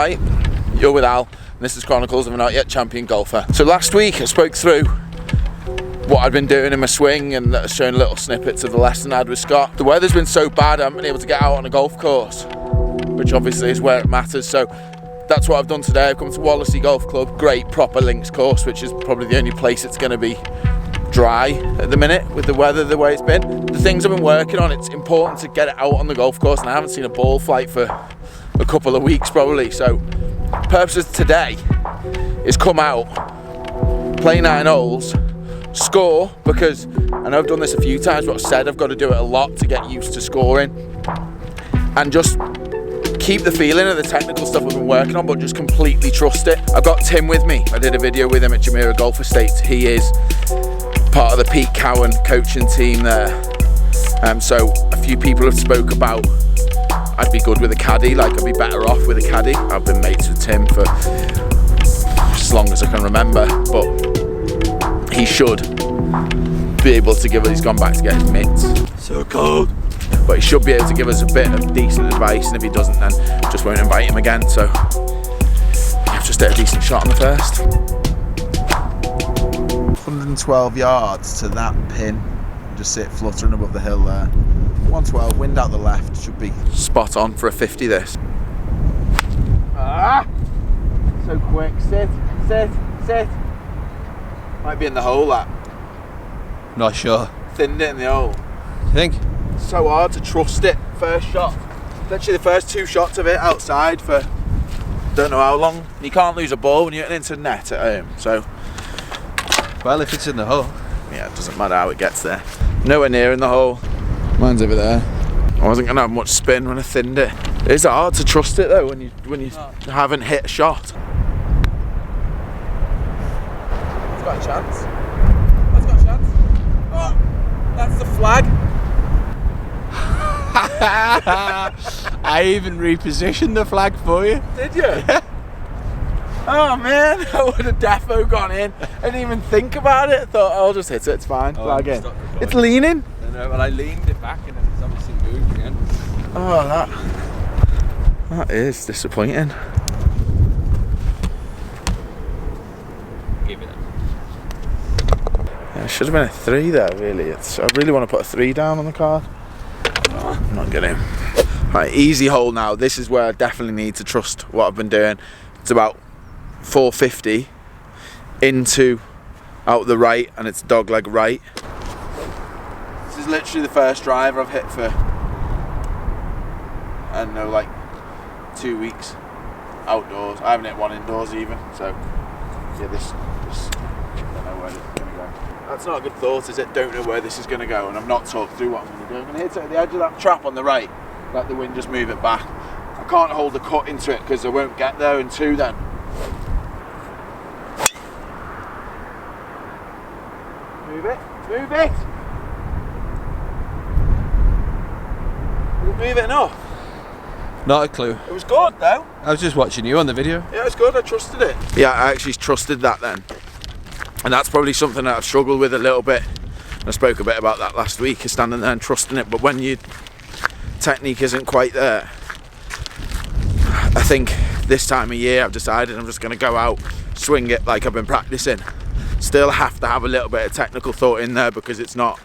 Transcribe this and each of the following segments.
Right, you're with Al, and this is Chronicles of a Not Yet Champion Golfer. So last week I spoke through what I'd been doing in my swing and showing little snippets of the lesson I had with Scott. The weather's been so bad I haven't been able to get out on a golf course, which obviously is where it matters. So that's what I've done today. I've come to Wallasey Golf Club, great proper links course, which is probably the only place it's going to be dry at the minute with the weather the way it's been. The things I've been working on, it's important to get it out on the golf course, and I haven't seen a ball flight for a couple of weeks probably. So purpose of today is come out, play 9 holes, score, because I know I've done this a few times, but I've said I've got to do it a lot to get used to scoring, and just keep the feeling of the technical stuff I've been working on, but just completely trust it. I've got Tim with me. I did a video with him at Jumeirah Golf Estates. He is part of the Pete Cowan coaching team there. So a few people have spoke about I'd be good with a caddy, like I'd be better off with a caddy. I've been mates with Tim for as long as I can remember, but he should be able to give us, he's gone back to get his mitts. So cold. But he should be able to give us a bit of decent advice, and if he doesn't, then just won't invite him again. So I've just hit a decent shot on the first. 112 yards to that pin. Just sit fluttering above the hill there. 112, wind out the left, should be spot on for a 50 this. Ah! So quick, sit. Might be in the hole, that. Not sure. Thinned it in the hole. You think? So hard to trust it. First shot, literally the first 2 shots of it outside for don't know how long. You can't lose a ball when you're getting into the net at home. So, well, if it's in the hole. Yeah, it doesn't matter how it gets there. Nowhere near in the hole. Mine's over there. I wasn't gonna have much spin when I thinned it. It's hard to trust it though when you haven't hit a shot. It's got a chance. That's got a chance. Oh, that's the flag. I even repositioned the flag for you. Did you? Yeah. Oh man, I would have defo gone in. I didn't even think about it. I thought, I'll just hit it, it's fine. Flag in. It's leaning. I know, well, I leaned it back and it's obviously moved again. Oh, that is disappointing. Give it up. Yeah, it should have been a 3 there, really. I really want to put a 3 down on the card. I'm not getting him. Right, easy hole now. This is where I definitely need to trust what I've been doing. It's about 450 into out the right, and it's dogleg right. This is literally the first driver I've hit for, I don't know, like 2 weeks outdoors. I haven't hit one indoors even, so yeah, this I don't know where it's going to go. That's not a good thought, is it? Don't know where this is going to go, and I've not talked through what I'm going to do. I'm going to hit it at the edge of that trap on the right, let the wind just move it back. I can't hold the cut into it because I won't get there in 2 then. Move it, move it! Didn't move it enough. Not a clue. It was good though. I was just watching you on the video. Yeah, it's good, I trusted it. Yeah, I actually trusted that then. And that's probably something that I've struggled with a little bit. I spoke a bit about that last week, is standing there and trusting it, but when your technique isn't quite there, I think this time of year I've decided I'm just going to go out, swing it like I've been practicing. Still have to have a little bit of technical thought in there because it's not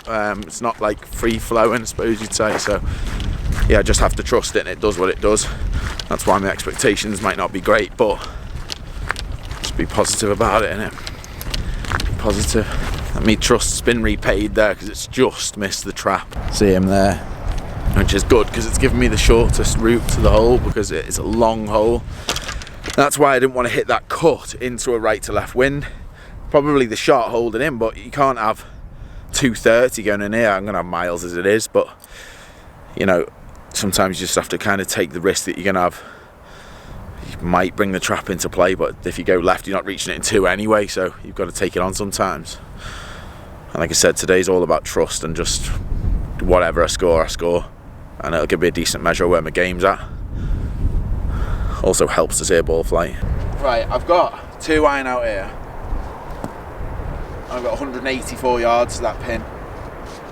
like free flowing, I suppose you'd say. So yeah, I just have to trust it, and it does what it does. That's why my expectations might not be great, but just be positive about it, innit? Be positive. And me trust's been repaid there because it's just missed the trap. See him there, which is good because it's given me the shortest route to the hole because it is a long hole. That's why I didn't want to hit that cut into a right to left wind. Probably the shot holding in, but you can't have 230 going in here. I'm going to have miles as it is, but you know, sometimes you just have to kind of take the risk that you're going to have. You might bring the trap into play, but if you go left, you're not reaching it in 2 anyway, so you've got to take it on sometimes. And like I said, today's all about trust and just whatever I score, and it'll give me a decent measure of where my game's at. Also helps to see a ball flight. Right, I've got 2 iron out here. I've got 184 yards to that pin.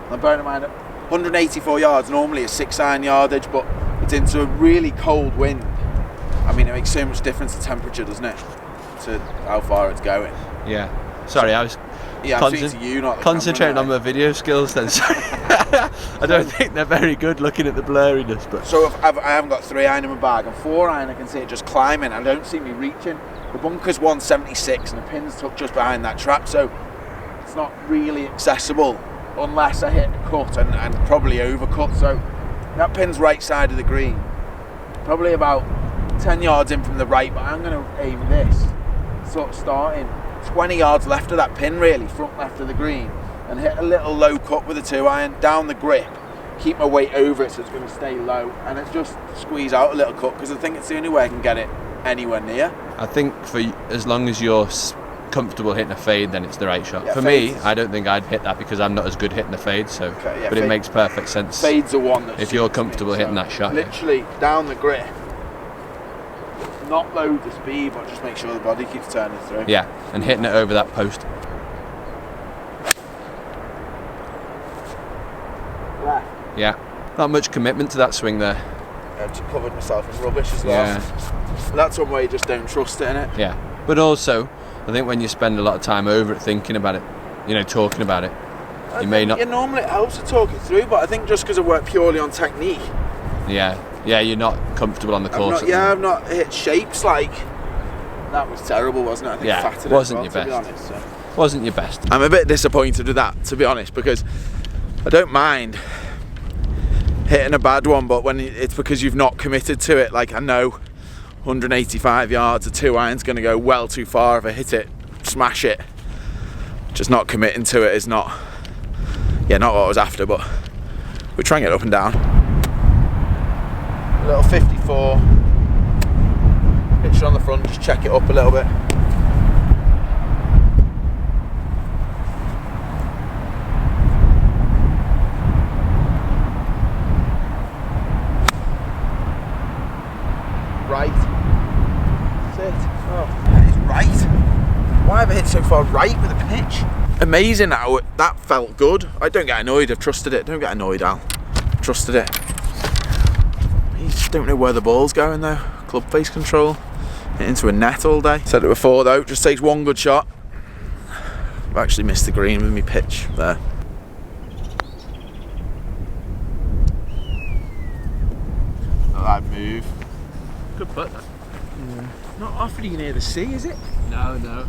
I'm bearing in mind 184 yards normally is 6 iron yardage, but it's into a really cold wind. I mean, it makes so much difference to temperature, doesn't it? To how far it's going. Yeah. Sorry, I was I'm speaking to you, not the concentrating camera, on my video skills then. I don't think they're very good looking at the blurriness. But so I haven't got 3-iron in my bag, and 4-iron I can see it just climbing. I don't see me reaching. The bunker's 176 and the pin's tucked just behind that trap, so it's not really accessible unless I hit a cut and probably overcut. So that pin's right side of the green, probably about 10 yards in from the right, but I'm going to aim this, sort of starting 20 yards left of that pin, really, front left of the green, and hit a little low cut with a 2-iron, down the grip, keep my weight over it so it's going to stay low, and it's just squeeze out a little cut, because I think it's the only way I can get it anywhere near. I think for as long as you're comfortable hitting a fade, then it's the right shot. Yeah, for me, I don't think I'd hit that because I'm not as good hitting a fade, so but it makes perfect sense. Fade's the one that if you're comfortable hitting that shot. Literally down the grip, not loads of speed, but just make sure the body keeps turning through. Yeah, and hitting it over that post. Left. Yeah, not much commitment to that swing there. I've just covered myself in rubbish as well. Yeah. That's one way you just don't trust it, innit? Yeah, but also, I think when you spend a lot of time over it, thinking about it, talking about it, you may not. Yeah, normally it helps to talk it through, but I think just because I work purely on technique. Yeah, you're not comfortable on the course. I've not hit shapes like that. Was terrible, wasn't it? I think yeah, fatted wasn't well, your best. To be honest, so. Wasn't your best. I'm a bit disappointed with that, to be honest, because I don't mind hitting a bad one, but when it's because you've not committed to it. Like, I know 185 yards, a 2-iron's going to go well too far if I hit it, smash it. Just not committing to it is not what I was after, but we're trying to get up and down. A little 54, pitch it on the front, just check it up a little bit. Right. Sit. Oh, that is right. Why have I hit so far right with a pitch? Amazing how that felt good. I don't get annoyed, I've trusted it. Don't get annoyed, Al. Trusted it. You just don't know where the ball's going though. Club face control. Hit into a net all day. Said it before though, just takes one good shot. I've actually missed the green with me pitch there. Not that move. Good putt. Yeah. Not awfully near the sea, is it? No. No,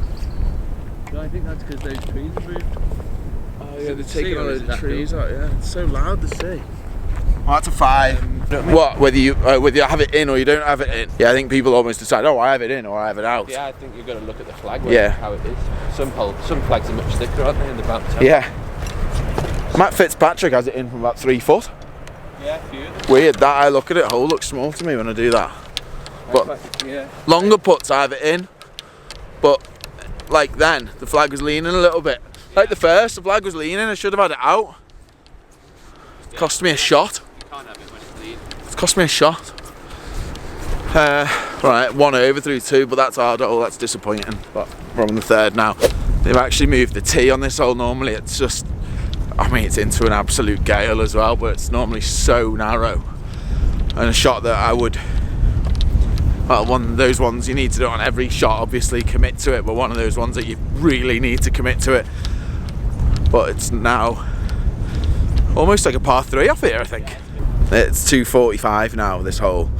I think that's because those trees have moved. Oh yeah, they're taking sea, all or is the it trees that out. Yeah, it's so loud to see. Well, that's a 5. What? Whether you have it in or you don't have it in? Yeah, I think people almost decide, oh, I have it in or I have it out. Yeah, I think you've got to look at the flag. How it is. Some flags are much thicker, aren't they? In the bounce. Yeah. Matt Fitzpatrick has it in from about 3 foot. Yeah, a few. Weird that I look at it. Hole looks small to me when I do that. But longer putts I have it in. But like then, the flag was leaning a little bit. Like the first, the flag was leaning. I should have had it out. It cost me a shot. You can't have it when it's leaning. It's cost me a shot. Right, 1 over through 2, but that's hard hole. That's disappointing. But we're on the 3rd now. They've actually moved the tee on this hole. Normally, it's just, I mean, it's into an absolute gale as well, but it's normally so narrow. And a shot that I would. Well, one of those ones you need to do on every shot, obviously, commit to it, but one of those ones that you really need to commit to it. But it's now almost like a par 3 off here, I think. It's 245 now, this hole,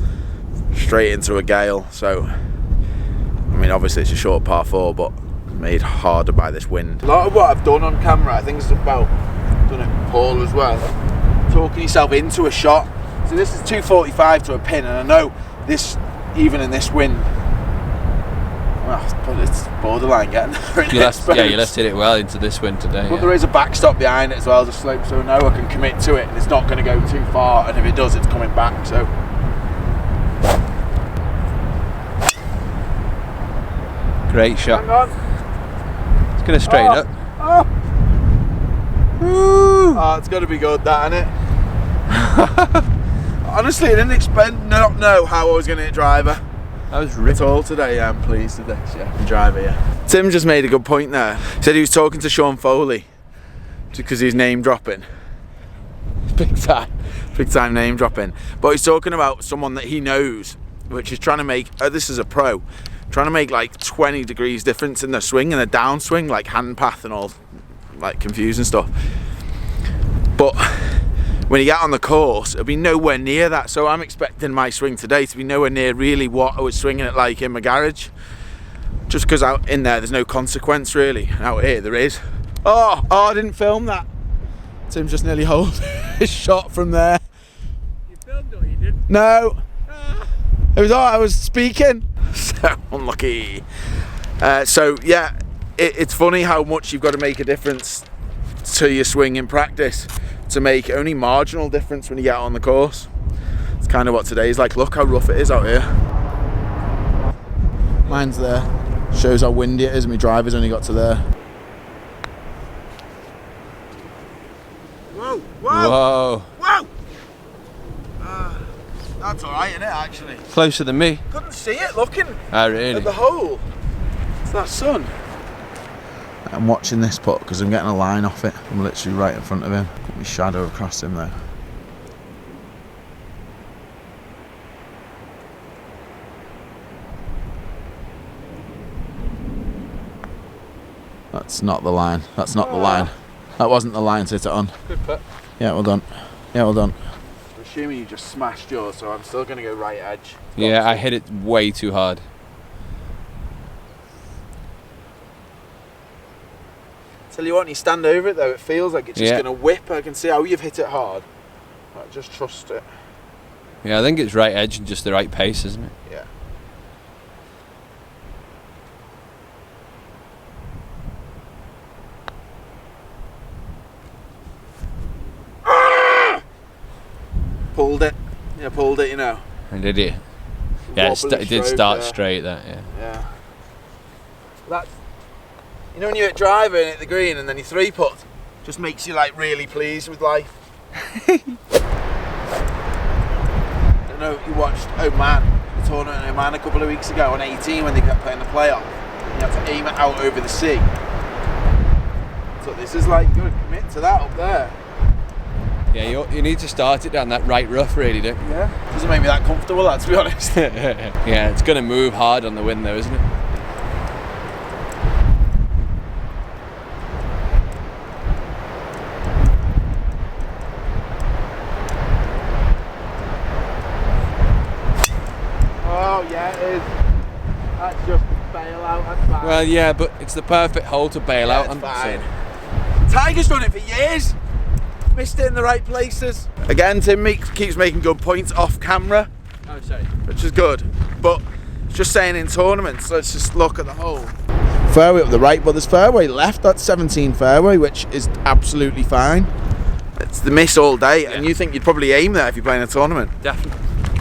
straight into a gale, so, I mean, obviously it's a short par 4, but made harder by this wind. A lot of what I've done on camera, I think it's about, done it with Paul as well, talking yourself into a shot. So this is 245 to a pin, and I know this, even in this wind, well, but it's borderline getting there. You left hit it well into this wind today. But there is a backstop behind it as well, the slope, so I know I can commit to it and it's not going to go too far, and if it does, it's coming back. So great shot. hang on. It's going to straighten up. Oh, it's got to be good, that, isn't it? Honestly, I didn't not know how I was going to hit driver. That was ripped. It's all today, I'm pleased with this, yeah. Driver, yeah. Tim just made a good point there. He said he was talking to Sean Foley because he's name dropping. Big time name dropping. But he's talking about someone that he knows which is trying to make, this is a pro, trying to make like 20 degrees difference in the swing and the downswing, like hand path and all, like confusing stuff. But when you get on the course, it'll be nowhere near that. So I'm expecting my swing today to be nowhere near really what I was swinging it like in my garage. Just because out in there, there's no consequence really. Out here, there is. Oh, I didn't film that. Tim's just nearly holed his shot from there. You filmed it or you didn't? No. It was all I was speaking. So unlucky. So yeah, it's funny how much you've got to make a difference to your swing in practice to make only marginal difference when you get on the course. It's kind of what today's like. Look how rough it is out here. Mine's there. Shows how windy it is, and my driver's only got to there. Whoa! Whoa! Whoa! Whoa! That's alright, isn't it, actually? Closer than me. Couldn't see it looking Oh, really? at the hole. It's that sun. I'm watching this putt because I'm getting a line off it. I'm literally right in front of him. Put my shadow across him there. That's not the line. That's not the line. That wasn't the line to hit it on. Good putt. Yeah, well done. Yeah, well done. I'm assuming you just smashed yours, so I'm still going to go right edge. Yeah, I hit it way too hard. Tell you what, when you stand over it though, it feels like it's just Yeah. going to whip. I can see how you've hit it hard. Right, just trust it. Yeah, I think it's right edge and just the right pace, isn't it? Yeah. Pulled it. Yeah, pulled it, you know. And did it? Yeah, Wobbly it did stroke start there. straight, that, yeah. Yeah. That's, you know when you're at driver and hit the green and then you three putt, just makes you like really pleased with life. I don't know if you watched Oman, the tournament in Oman a couple of weeks ago on 18 when they kept playing the playoff. You have to aim it out over the sea. So this is like, you've got to commit to that up there. Yeah, you need to start it down that right rough, really, don't you? Yeah. Doesn't make me that comfortable, that, to be honest. Yeah, it's going to move hard on the wind, though, isn't it? Oh, yeah, it is. That's just a bailout, that's fine. Well, yeah, but it's the perfect hole to bail out on. It's fine. Tiger's done it for years. Missed it in the right places. Again, Tim keeps making good points off camera, Oh, sorry. which is good. But just saying in tournaments, let's just look at the hole. Fairway up the right, but there's fairway left. That's 17 fairway, which is absolutely fine. It's the miss all day, and you think you'd probably aim there if you're playing a tournament. Definitely.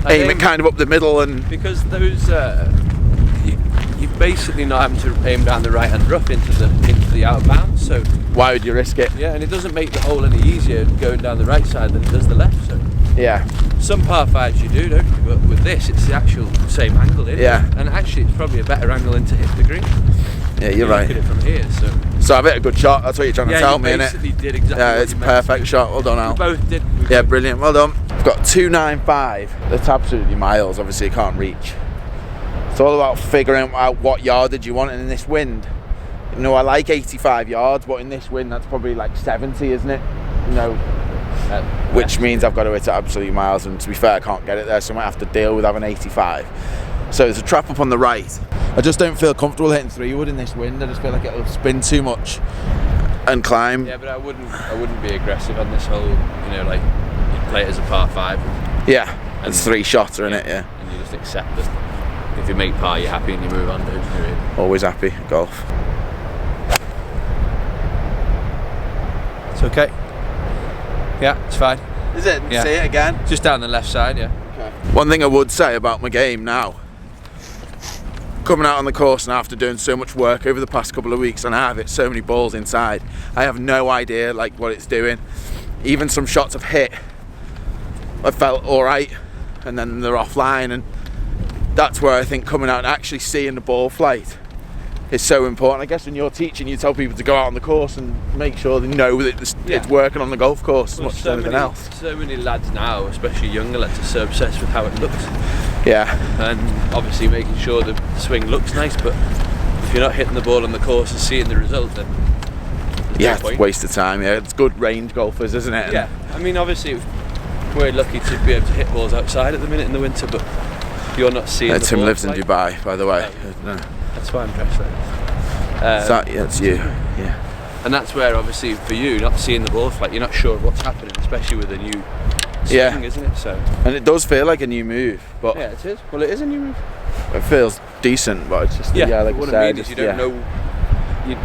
Aim it kind of up the middle and... Because those, you're basically not having to aim down the right hand rough into the out of bounds, so... Why would you risk it? Yeah, and it doesn't make the hole any easier going down the right side than it does the left, so... Yeah. Some par fives you do, don't you? But with this, it's the actual same angle, isn't Yeah. it? And actually, it's probably a better angle than to hit the green. Yeah, you're right. Look at it from here, so... So I've hit a good shot, that's what you're trying to tell me, innit? Yeah, you basically did exactly Yeah, what it's a you meant to perfect do. shot. Well done, Al. We both did. Yeah, brilliant. Well done. I've got 295. That's absolutely miles. Obviously, you can't reach. It's all about figuring out what yardage you want in this wind. You know, I like 85 yards, but in this wind, that's probably like 70, isn't it? You know, which means I've got to hit it absolutely miles. And to be fair, I can't get it there, so I might have to deal with having 85. So there's a trap up on the right. I just don't feel comfortable hitting 3-wood in this wind. I just feel like it'll spin too much and climb. Yeah, but I wouldn't be aggressive on this hole. You know, like you play it as a par 5. Yeah, it's 3-shotter in it, yeah. And you just accept that if you make par, you're happy and you move on, don't you? Really? Always happy at golf. It's okay. Yeah, it's fine. Is it? Yeah. See it again? Just down the left side, yeah. Okay. One thing I would say about my game now, coming out on the course now after doing so much work over the past couple of weeks, and I have hit so many balls inside, I have no idea like what it's doing. Even some shots I've hit, I felt alright, and then they're offline, and that's where I think coming out and actually seeing the ball flight is so important. I guess when you're teaching, you tell people to go out on the course and make sure they know that it's working on the golf course as much as anything else. So many lads now, especially younger lads, are so obsessed with how it looks. Yeah. And obviously making sure the swing looks nice, but if you're not hitting the ball on the course and seeing the result, then Yeah, it's a waste of time. Yeah, it's good range golfers, isn't it? Yeah, I mean, obviously we're lucky to be able to hit balls outside at the minute in the winter, but you're not seeing the Tim ball, lives in Dubai, by the way. No. That's why I'm dressed like this. That's you. Yeah. And that's where, obviously, for you, not seeing the ball flight, you're not sure of what's happening, especially with a new swing, isn't it? So. And it does feel like a new move, but yeah, it is. Well, it is a new move. It feels decent, but it's just like what I mean is you don't know.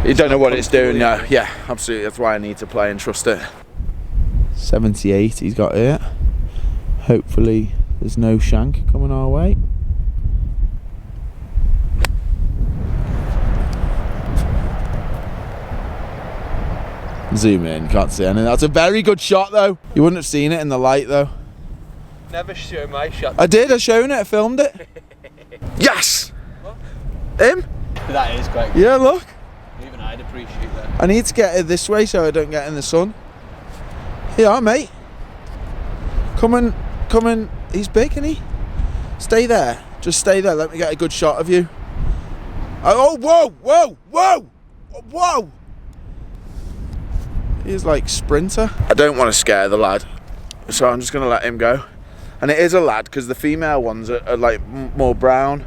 You don't know what it's doing now. Yeah, absolutely. That's why I need to play and trust it. 78 he's got here. Hopefully there's no shank coming our way. Zoom in, can't see anything. That's a very good shot though. You wouldn't have seen it in the light though. Never show my shot. I did, I've shown it, I filmed it. Yes! What? Him? That is quite good. Yeah, look. Even I'd appreciate that. I need to get it this way so I don't get in the sun. Here you are, mate. Come and, he's big, isn't he? Stay there, just stay there, let me get a good shot of you. Oh, whoa, whoa, whoa, whoa. He's like sprinter. I don't want to scare the lad, so I'm just going to let him go. And it is a lad because the female ones are like more brown.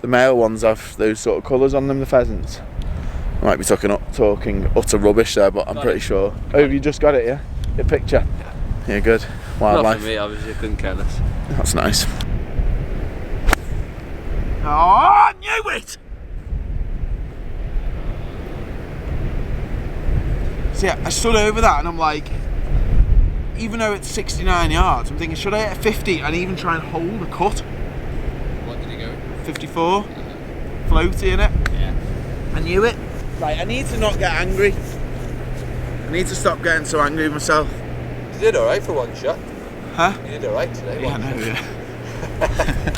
The male ones have those sort of colours on them, the pheasants. I might be talking utter rubbish there, but I'm pretty sure. Oh, have you just got it, yeah? Your picture? Yeah, good. Wildlife. Not for me, obviously, I couldn't care less. That's nice. Oh, I knew it! See, I stood over that and I'm like, even though it's 69 yards, I'm thinking, should I hit a 50 and even try and hold a cut? What did he go? 54. Floaty in it. Yeah. I knew it. Right, I need to not get angry. I need to stop getting so angry with myself. You did alright for one shot. Huh? You did alright today. Yeah, I know, yeah.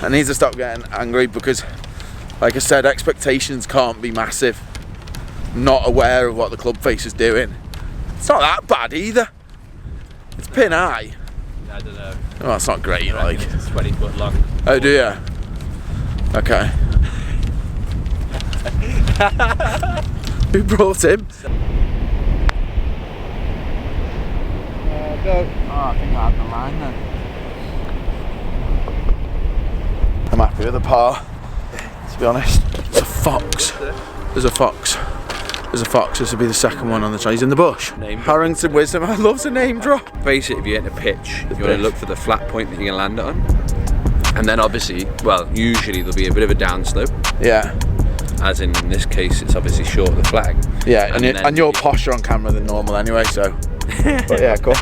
I need to stop getting angry because, like I said, expectations can't be massive. Not aware of what the club face is doing. It's not that bad either. It's pin high. I don't know. Oh, that's not great, like. It's 20 foot long. Oh, do you? Okay. Who brought him? Go. Oh, I think I had the line then. I'm happy with the par, to be honest. It's a fox. There's a fox. There's a fox. This will be the second one on the trail. He's in the bush. Harrington Wisdom. I love the name drop. Basically, if you hit a pitch, you want to look for the flat point that you're going to land it on. And then obviously, well, usually there'll be a bit of a downslope. Yeah. As in this case, it's obviously short of the flag. Yeah, and you're posher on camera than normal anyway, so. But yeah, cool.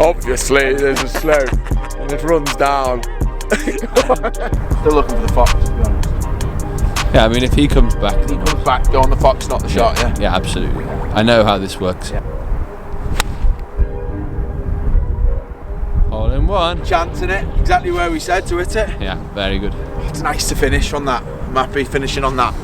Obviously, there's a slope and it runs down. Still looking for the fox, to be honest. Yeah, I mean, if he comes back, He comes back, go on the fox, not the shot, yeah? Yeah, absolutely. I know how this works. Yeah. All in one. Chancing it, exactly where we said to hit it. Yeah, very good. It's nice to finish on that. I'm happy finishing on that.